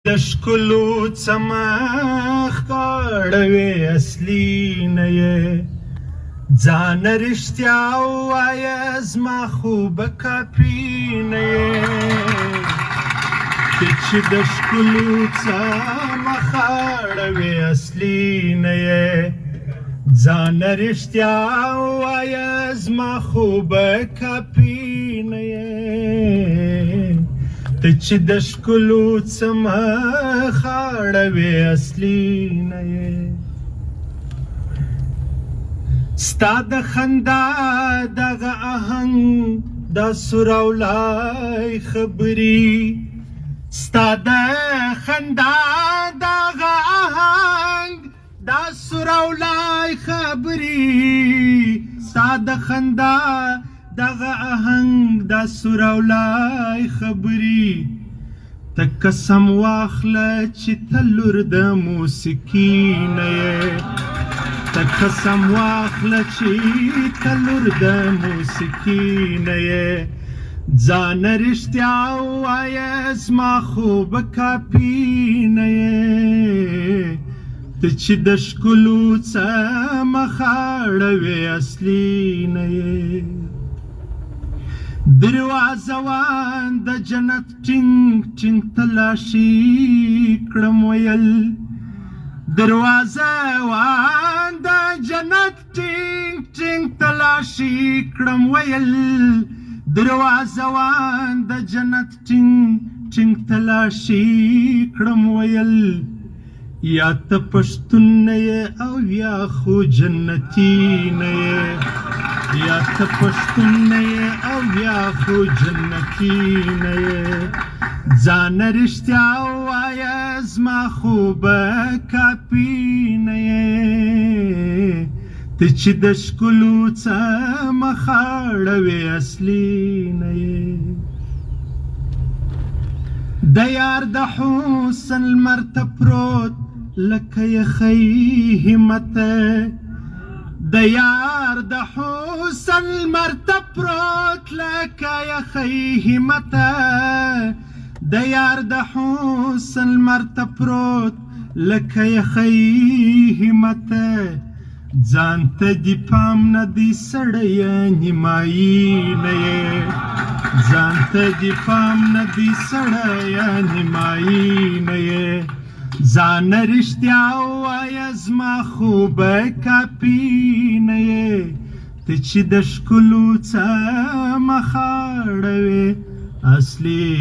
د ښکلو څه مخ کاړوې اصلي نه یې ځانه رښتیا ووایه زما خوبه کاپي نه یې ته چې د ښکلو څه مخ اړوې اصلي نه یې ځانه رښتیا ووایه زما خوبه کاپي نه یې ته چې د ښکلو څه مخ اړوې اصلي نه یې ستا د خندا دغه آهنګ دا سور او لای خبرې ستا د خندا دغه آهنګ دا سور او لای خبرې ستا د خندا دغه آهنګ دا سور او لای خبرې ته قسم واخله چې ته لور د موسیقي نه یې ته قسم واخله چې ته لور د موسیقي نه یې ځانه رښتیا ووایه زما خوبه کاپي نه یې ته چې د ښکلو څه مخ اړوې اصلي نه یې دروازه وان د جنت ټینګ ټینګ تلاشی کړم ویل دروازه وان د جنت ټینګ ټینګ تلاشی کړم ویل دروازه وان د جنت ټینګ ټینګ تلاشی کړم ویل یا ته پښتون نه یې او یا خو جنتي نه یې یا ته پښتون نه یې او یا خو جنتي نه یې ځانه رښتیا ووایه زما خوبه کاپي نه یې ته چې د ښکلو څه مخ اړوې اصلي نه یې د یار د حسن لمر ته پروت لکه یخی همته د یار د حسن لمر ته پروت لکه یخی همته د یار د حسن لمر ته پروت لکه یخی همته ځان ته دې پام نه دی سړیه نیمایي نه یې ځان ته دې پام نه دی سړیه نیمایي نه یې ځانه رښتیا ووایه زما خوبه کاپي نه یې ته چې د ښکلو څه مخ اړوې اصلي